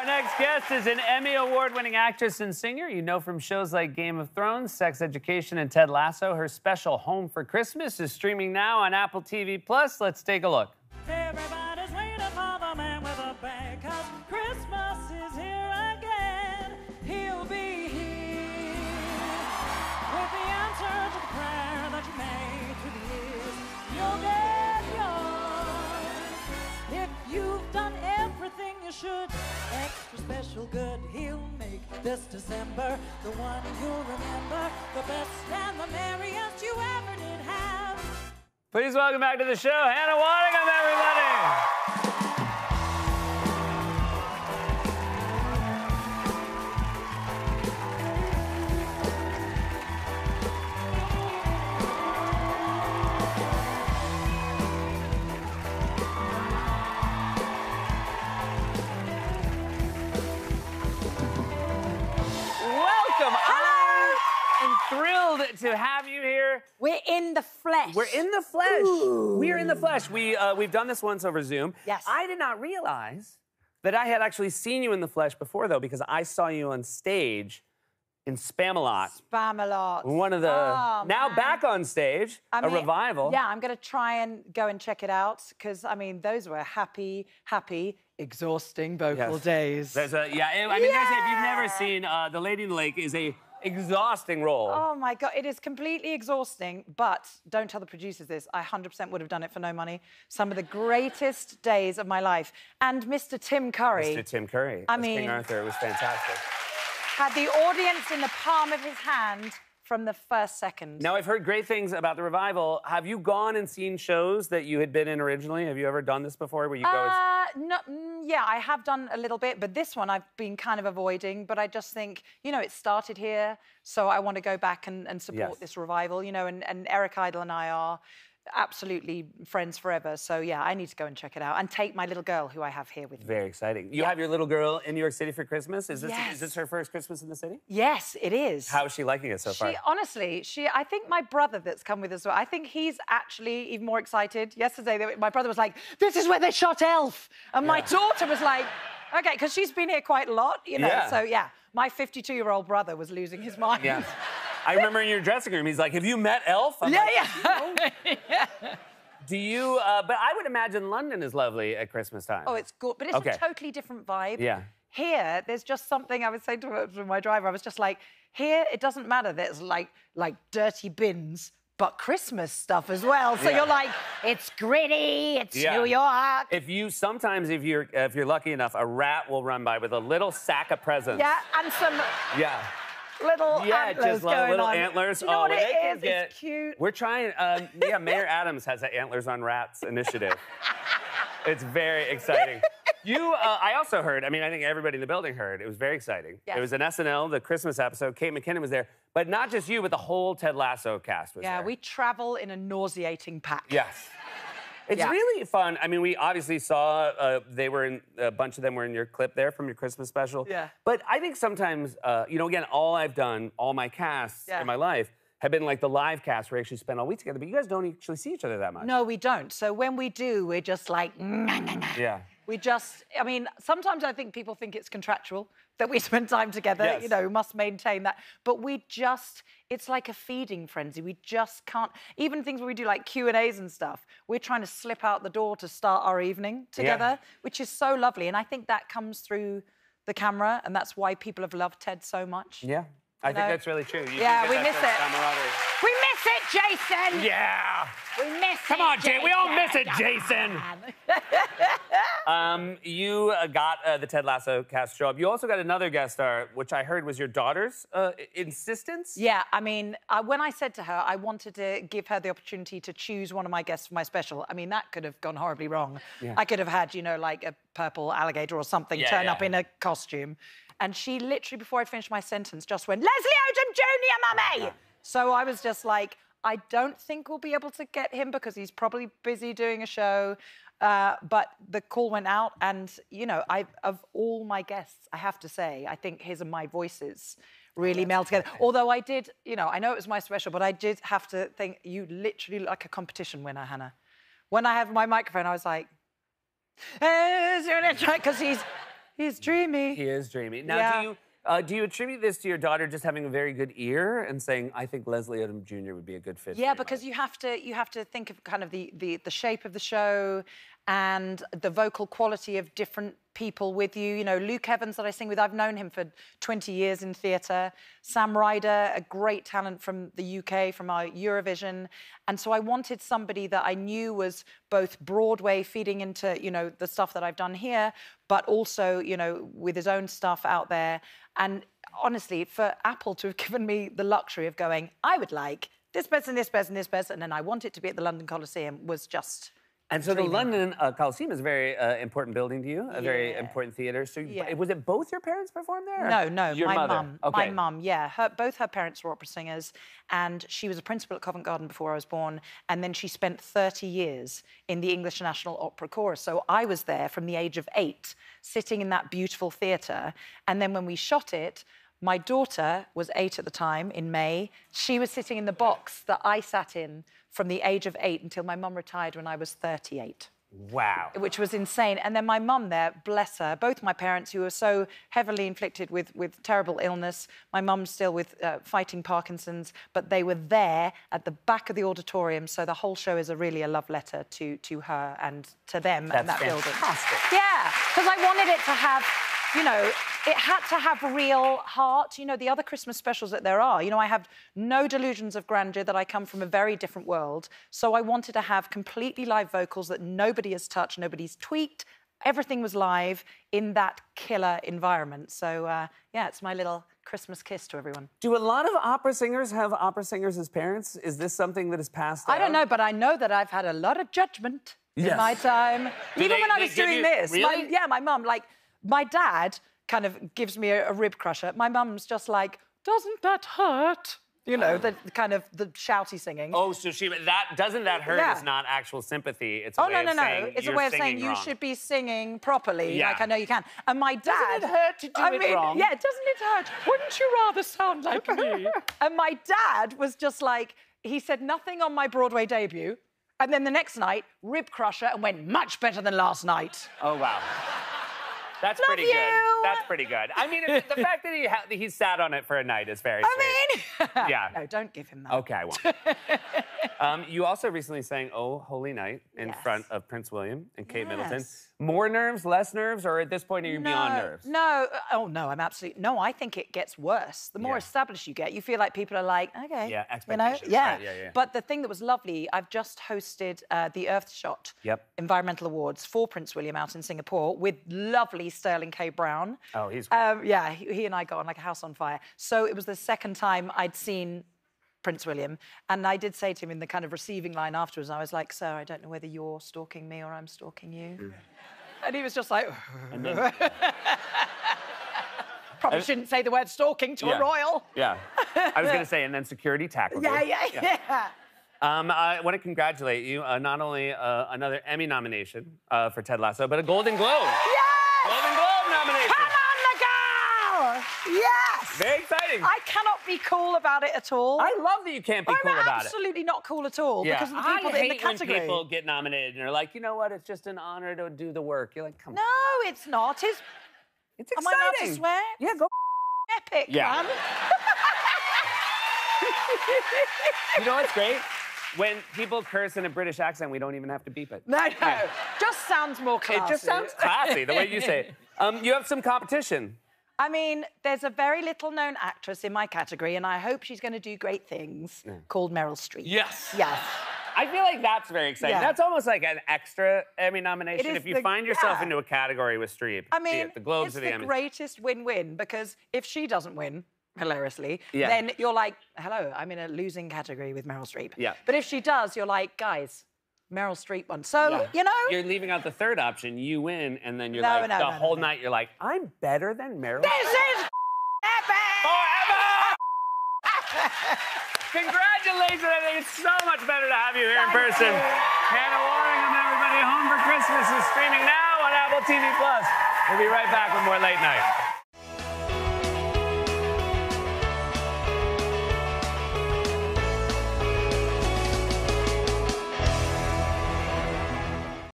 Our next guest is an Emmy Award-winning actress and singer you know from shows like Game of Thrones, Sex Education, and Ted Lasso. Her special Home for Christmas is streaming now on Apple TV+. Let's take a look. Everybody's waiting for the man with a bag, 'cause Christmas is here again. He'll be here with the answer to the prayer that you made through the years. You'll get yours if you've done everything you should. Extra special good he'll make this December, the one you'll remember, the best and the merriest you ever did have. Please welcome back to the show, Hannah Waddingham, everybody. Welcome. I am thrilled to have you here. We're in the flesh. We're in the flesh. Ooh. We are in the flesh. We've done this once over Zoom. Yes. I did not realize that I had actually seen you in the flesh before, though, because I saw you on stage in Spamalot. Spamalot. One of the now man. back on stage, a revival. Yeah, I'm going to try and go and check it out because I mean those were happy, exhausting vocal days. There's a, yeah, I mean, there's a, if you've never seen The Lady in the Lake is a exhausting role. Oh my God, it is completely exhausting, but don't tell the producers this. I 100% would have done it for no money. Some of the greatest days of my life. And Mr. Tim Curry. Mr. Tim Curry. I as mean, King Arthur, it was fantastic. Had the audience in the palm of his hand from the first second. Now, I've heard great things about the revival. Have you gone and seen shows that you had been in originally? Have you ever done this before where you go No, yeah, I have done a little bit, but this one I've been kind of avoiding. But I just think, you know, it started here, so I want to go back and support this revival, you know, and Eric Idle and I are absolutely friends forever. So, yeah, I need to go and check it out and take my little girl, who I have here with me. Very exciting. You have your little girl in New York City for Christmas? Is this her first Christmas in the city? Yes, it is. How is she liking it so far? Honestly, I think my brother that's come with us, I think he's actually even more excited. Yesterday, my brother was like, this is where they shot Elf. And my daughter was like, okay, because she's been here quite a lot, you know. Yeah. So, yeah, my 52-year-old brother was losing his mind. Yeah. I remember in your dressing room, he's like, have you met Elf? I'm like, yeah. Do you, but I would imagine London is lovely at Christmas time. Oh, it's good, but it's a totally different vibe. Yeah. Here, there's just something I was saying to my driver. I was just like, here, it doesn't matter. There's like dirty bins, but Christmas stuff as well. So you're like, it's gritty, it's New York. Sometimes if you're lucky enough, a rat will run by with a little sack of presents. Yeah, and some little antlers just going little on. antlers. Do you know what they it can is? get, it's cute. We're trying, Mayor Adams has an Antlers on Rats initiative. It's very exciting. I also heard, I mean, I think everybody in the building heard, it was very exciting. Yes. It was an SNL, the Christmas episode, Kate McKinnon was there, but not just you, but the whole Ted Lasso cast was there. Yeah, we travel in a nauseating pack. Yes. It's really fun. I mean, we obviously saw a bunch of them were in your clip there from your Christmas special. Yeah. But I think sometimes, you know, again, all my casts in my life have been like the live cast where we actually spend all week together, but you guys don't actually see each other that much. No, we don't. So when we do, we're just like, Yeah. We just, I mean, sometimes I think people think it's contractual that we spend time together, you know, we must maintain that. But we just, it's like a feeding frenzy. We just can't, even things where we do like Q&As and stuff, we're trying to slip out the door to start our evening together, which is so lovely. And I think that comes through the camera, and that's why people have loved Ted so much. Yeah, I think that's really true. We miss it. We miss it, Jason! Yeah! We miss it, Come on, Jay, we all miss it, Jason! You got the Ted Lasso cast show up. You also got another guest star, which I heard was your daughter's insistence? Yeah, I mean, when I said to her I wanted to give her the opportunity to choose one of my guests for my special, I mean, that could have gone horribly wrong. Yeah. I could have had, you know, like a purple alligator or something turn up in a costume. And she literally, before I finished my sentence, just went, Leslie Odom Jr., mummy! So I was just like, I don't think we'll be able to get him because he's probably busy doing a show. But the call went out, and, you know, of all my guests, I have to say, I think his and my voices really meld together. Although I did, you know, I know it was my special, but I did have to think, you literally look like a competition winner, Hannah. When I have my microphone, I was like, because He's dreamy. He is dreamy. Now, do you attribute this to your daughter just having a very good ear and saying, I think Leslie Odom Jr. would be a good fit? Yeah, because you have to think of kind of the shape of the show and the vocal quality of different people with you. You know, Luke Evans that I sing with, I've known him for 20 years in theatre. Sam Ryder, a great talent from the UK, from our Eurovision. And so I wanted somebody that I knew was both Broadway feeding into, you know, the stuff that I've done here, but also, you know, with his own stuff out there. And honestly, for Apple to have given me the luxury of going, I would like this person, this person, this person, and I want it to be at the London Coliseum was just... And so the London Coliseum is a very important building to you, a very important theatre. So was it both your parents performed there? No, your my mother? mum. Okay. My mum, yeah. Both her parents were opera singers, and she was a principal at Covent Garden before I was born, and then she spent 30 years in the English National Opera Chorus. So I was there from the age of 8, sitting in that beautiful theatre, and then when we shot it, my daughter was 8 at the time, in May. She was sitting in the box that I sat in from the age of 8 until my mum retired when I was 38. Wow. Which was insane. And then my mum there, bless her, both my parents who were so heavily inflicted with terrible illness, my mum's still with fighting Parkinson's, but they were there at the back of the auditorium, so the whole show is really a love letter to her and to them and that building. Fantastic. Yeah, because I wanted it to have, you know, it had to have real heart. You know, the other Christmas specials that there are, you know, I have no delusions of grandeur, that I come from a very different world. So I wanted to have completely live vocals that nobody has touched, nobody's tweaked. Everything was live in that killer environment. So, yeah, it's my little Christmas kiss to everyone. Do a lot of opera singers have opera singers as parents? Is this something that is passed down? I don't know, but I know that I've had a lot of judgment in my time. Even when I was doing this. Really? My mum, like, my dad kind of gives me a rib crusher. My mum's just like, doesn't that hurt? You know, the kind of the shouty singing. Oh, so doesn't that hurt is not actual sympathy. It's a way of saying it's a way of saying you should be singing properly. Yeah. Like I know you can. And my dad. Doesn't it hurt to do it wrong? Yeah, doesn't it hurt? Wouldn't you rather sound like me? And my dad was just like, he said nothing on my Broadway debut, and then the next night, rib crusher, and went much better than last night. Oh wow. That's Love pretty you. good. That's pretty good. I mean, the fact that he sat on it for a night is very sweet. I mean, yeah. No, don't give him that. Okay, I won't. You also recently sang "Oh Holy Night" in front of Prince William and Kate Middleton. More nerves, less nerves, or at this point are you beyond nerves? No. Oh no, I'm absolutely no. I think it gets worse. The more established you get, you feel like people are like, okay, yeah, expectations. You know, yeah. Right, yeah. But the thing that was lovely, I've just hosted the Earthshot Environmental Awards for Prince William out in Singapore with lovely Sterling K. Brown. Oh, he's great. Yeah, he and I got on like a house on fire. So it was the second time I'd seen Prince William, and I did say to him in the kind of receiving line afterwards, I was like, sir, I don't know whether you're stalking me or I'm stalking you. And he was just like... And then, Probably shouldn't say the word stalking to a royal. Yeah. I was going to say, and then security tackled you. Yeah. I want to congratulate you. Not only another Emmy nomination for Ted Lasso, but a Golden Globe. Yes! Golden Globe nomination. Come on, the girl! Yes! Very exciting. I cannot be cool about it at all. I love that you can't be cool about it. I'm absolutely not cool at all because of the people in the category. When people get nominated and are like, you know what, it's just an honor to do the work. You're like, come on. No, it's not. It's exciting. Am I allowed to swear? Yeah, go. Epic, man. You know what's great? When people curse in a British accent, we don't even have to beep it. No. Just sounds more classy. It just sounds classy, the way you say it. You have some competition. I mean, there's a very little-known actress in my category, and I hope she's going to do great things, called Meryl Streep. Yes. Yes. I feel like that's very exciting. Yeah. That's almost like an extra Emmy nomination if you find yourself into a category with Streep. I mean, the Globes it's or the Emmys. Greatest win-win, because if she doesn't win, hilariously, then you're like, hello, I'm in a losing category with Meryl Streep. Yeah. But if she does, you're like, guys, Meryl Streep won. So, you know. You're leaving out the third option. You win, and then you're the whole night you're like, I'm better than Meryl. This is epic! Forever! Congratulations. I think it's so much better to have you here in person. Hannah Waringham, everybody. Home for Christmas is streaming now on Apple TV+. We'll be right back with more Late Night.